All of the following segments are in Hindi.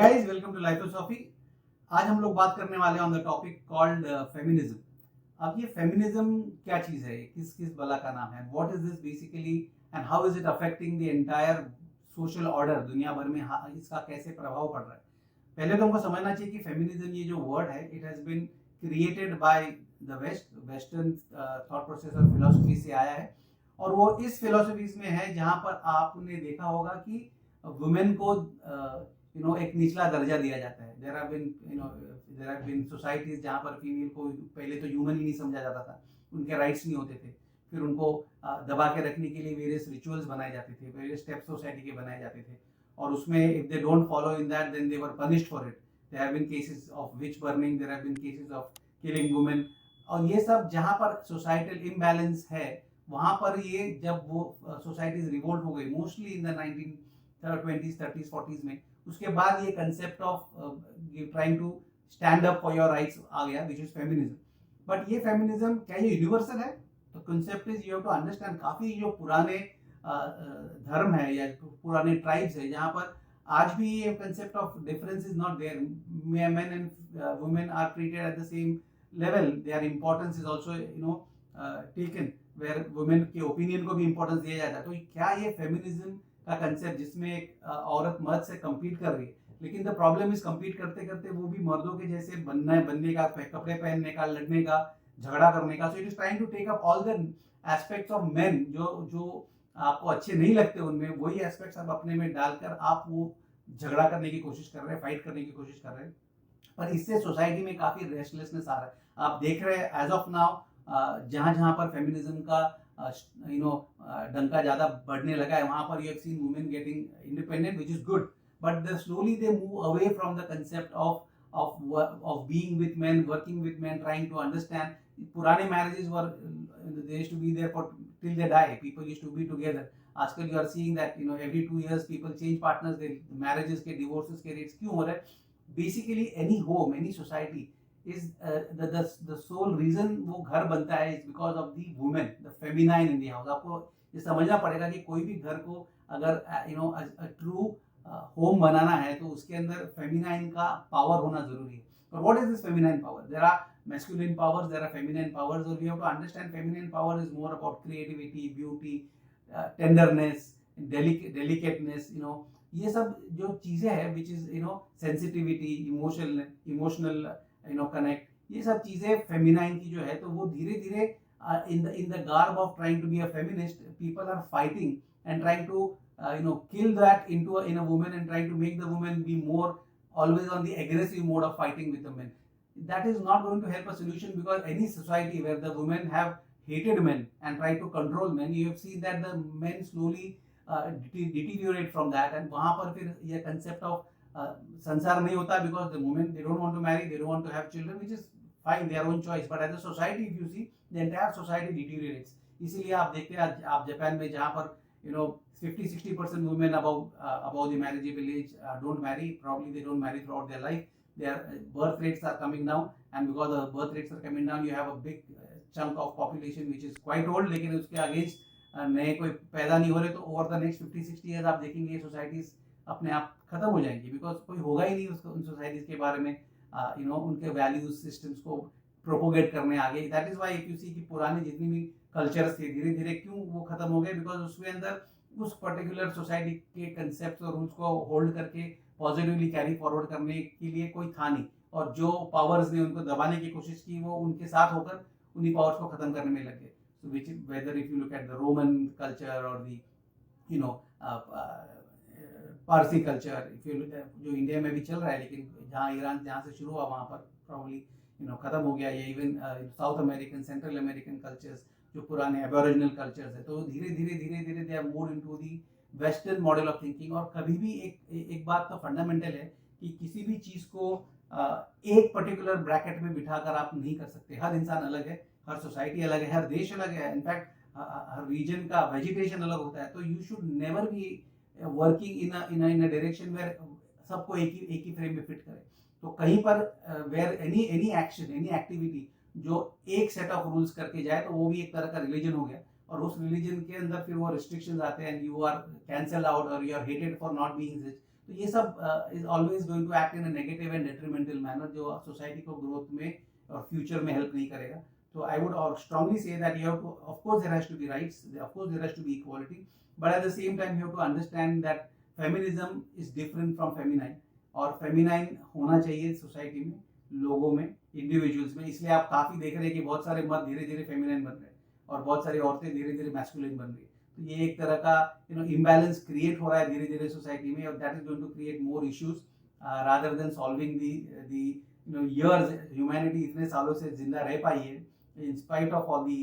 Guys, welcome to लाइफोसॉफी। आज हम लोग बात करने वाले हैं on the topic called feminism. अब ये फेमिनिज्म क्या चीज है, किस किस बला का नाम है, what is this basically and how is it affecting the entire social order दुनिया भर में, इसका कैसे प्रभाव पड़ रहा है। पहले तो हमको समझना चाहिए कि फेमिनिज्म ये जो वर्ड है, it has been created by the western thought process और फिलोसफी से आया है। और वो इस फिलोसफीज में है जहां पर आपने देखा होगा कि वुमेन को एक निचला दर्जा दिया जाता है। देयर हैव बीन सोसाइटीज जहां पर फीमेल को पहले तो ह्यूमन ही नहीं समझा जाता था, उनके राइट्स नहीं होते थे। फिर उनको दबा के रखने के लिए वेरियस रिचुअल्स बनाए जाते थे, वेरियस स्टेप्स सोसाइटी के बनाए जाते थे, और उसमें if they don't follow in that then they were punished for it. There have been cases of witch burning, there have been cases of killing women. और ये सब जहां पर सोसाइटल इम्बैलेंस है, वहां पर ये जब वो सोसाइटीज रिवोल्ट हो गई mostly in the 1920s 30s 40s में, उसके बाद ये concept of trying to stand up for your rights आ गया, विच इज फेमिनिज्म। बट ये फेमिनिज्म क्या ये यूनिवर्सल है? तो concept is you have to understand, काफी जो पुराने धर्म है या पुराने ट्राइब्स है, जहां पर आज भी ये concept of difference is not there. Men and women are treated at the same level, their importance is also taken, where women के ओपिनियन को भी इंपॉर्टेंस दिया जाता है। तो क्या ये फेमिनिज्म का कंसेप्ट जिसमें एक औरत मर्द से कम्पीट कर रही है, लेकिन द प्रॉब्लम इज कम्पीट करते करते वो भी मर्दों के जैसे बनने का, कपड़े पहनने का, लड़ने का, झगड़ा करने का। So it is trying to take up all the aspects of men जो आपको अच्छे नहीं लगते, उनमें वही एस्पेक्ट्स आप अपने में डालकर आप वो झगड़ा करने की कोशिश कर रहे हैं, फाइट करने की कोशिश कर रहे हैं। पर इससे सोसाइटी में काफी रेस्टलेसनेस आ रहा है। आप देख रहे हैं एज ऑफ नाउ जहां जहां पर फेमिनिज्म का डंका ज्यादा बढ़ने लगा है, वहां पर you have seen women getting independent, which is good, but they slowly they move away from the concept of being with men, working with men, trying to understand. पुराने marriages where they used to be there for till they die, people used to be together. आजकल you are seeing that every 2 years people change partners, marriages के, डिवोर्सेस के रेट्स क्यों हो रहे हैं? Basically any home, any society is the sole reason वो घर बनता है is because of the woman, the feminine in the house। आपको ये समझना पड़ेगा कि कोई भी घर को अगर a true home बनाना है तो उसके अंदर फेमिनाइन का पावर होना जरूरी है। और what is this feminine power? There are masculine powers, there are feminine powers, और we have to understand feminine power is more about creativity, beauty, tenderness, delicateness, ये सब जो चीजें हैं, which is sensitivity, emotional connect, ये सब चीजें फेमिनाइन की जो है, तो वो धीरे धीरे in the garb of trying to be a feminist, people are fighting and trying to kill that in a woman and trying to make the woman be more always on the aggressive mode of fighting with the men. That is not going to help a solution, because any society where the women have hated men and tried to control men, you have seen that the men slowly deteriorate from that, and वहां पर फिर ये concept of संसार नहीं होता, because the moment they don't want to marry, they don't want to have children, which is fine, their own choice, but as a society if you see, the entire society deteriorates। इसीलिए आप देखते हैं आप जापान में, जहाँ पर 50-60% women above the marriageable age don't marry, probably they don't marry throughout their life, their birth rates are coming down, and because the birth rates are coming down, you have a big chunk of population which is quite old, लेकिन उसके अगेंस्ट नए कोई पैदा नहीं हो रहे। तो ओवर द नेक्स्ट 50-60 years आप देखेंगे सोसाइटीज अपने आप खत्म हो जाएंगी, बिकॉज कोई होगा ही नहीं उसको उन सोसाइटीज के बारे में उनके वैल्यूज सिस्टम्स को प्रोपोगेट करने आगे। That is why if you see कि पुराने जितनी भी कल्चर्स थे धीरे धीरे क्यों वो खत्म हो गए, बिकॉज उसके अंदर उस पर्टिकुलर सोसाइटी के कंसेप्ट और रूल्स को होल्ड करके पॉजिटिवली कैरी फॉरवर्ड करने के लिए कोई था नहीं, और जो पावर्स ने उनको दबाने की कोशिश की वो उनके साथ होकर उन्हीं पावर्स को खत्म करने में लग गए। So which whether if you look at the Roman culture और दी पारसी कल्चर, जो इंडिया में भी चल रहा है, लेकिन जहाँ ईरान जहाँ से शुरू हुआ वहाँ पर प्रॉब्ली खत्म हो गया। या even South American, Central American cultures, जो पुराने एबोरिजिनल कल्चर्स है, तो धीरे धीरे they are moved into the western model of thinking. और कभी भी एक बात तो फंडामेंटल है कि किसी भी चीज को एक पर्टिकुलर ब्रैकेट में बिठाकर आप नहीं कर सकते। हर इंसान अलग है, हर सोसाइटी अलग है, हर देश अलग है, इनफैक्ट हर रीजन का वेजिटेशन अलग होता है। तो you should never be working in a direction where सबको एक ही फ्रेम में फिट करे। तो कहीं पर where any action, any activity जो एक सेट ऑफ रूल्स करके जाए, तो वो भी एक तरह का रिलीजन हो गया, और उस रिलीजन के अंदर फिर वो रिस्ट्रिक्शंस आते हैं, यू आर कैंसल आउट और you are hated for not being this. तो ये सब is always going to act in a negative and detrimental manner, जो सोसाइटी को ग्रोथ में और फ्यूचर में हेल्प नहीं करेगा. So I would strongly say that you have to, of course there has to be rights, of course there has to be equality, but at the same time you have to understand that feminism is different from feminine, और feminine होना चाहिए सोसाइटी में, लोगों में, इंडिविजुअल्स में. इसलिए आप काफ़ी देख रहे हैं कि बहुत सारे मर्द धीरे धीरे फेमिनाइन बन रहे हैं और बहुत सारी औरतें धीरे धीरे मैस्कुलिन बन रही है. तो ये एक तरह का इम्बैलेंस क्रिएट हो रहा है धीरे धीरे सोसाइटी में, और that is going to create more issues rather than solving the years. Humanity इतने सालों से जिंदा रह पाई है in spite of all the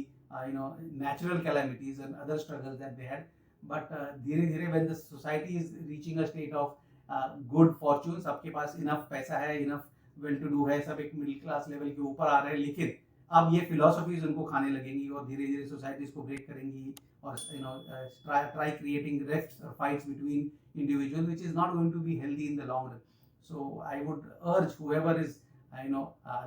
natural calamities and other struggles that they had. But धीरे धीरे when the society is reaching a state of good fortune, सबके पास enough पैसा है, enough well to do है, सब एक मिडिल क्लास लेवल के ऊपर आ रहे हैं, लेकिन अब ये फिलोसफीज उनको खाने लगेंगी और धीरे धीरे सोसाइटीज को ब्रेक करेंगी और try creating rifts or fights between individuals, which is not going to be healthy in the long run. So I would urge whoever is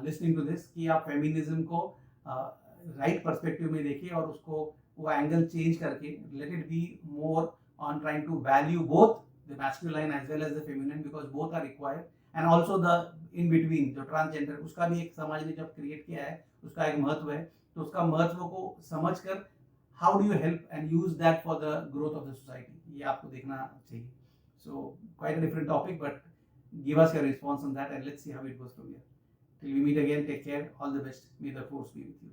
listening to this कि आप फेमिनिज्म को राइट पर्सपेक्टिव में देखिए और उसको वो एंगल चेंज करके let it be more on trying to value both the masculine as well as the feminine, because both are required. And also the in between जो ट्रांसजेंडर, उसका भी एक समाज ने जब क्रिएट किया है, उसका एक महत्व है. तो उसका महत्व को समझ कर how do you help and use that for the growth of the society, ये आपको देखना चाहिए. So quite a different topic, but give us your response on that and let's see how it goes from here. Till we meet again, take care, all the best, may the force be with you.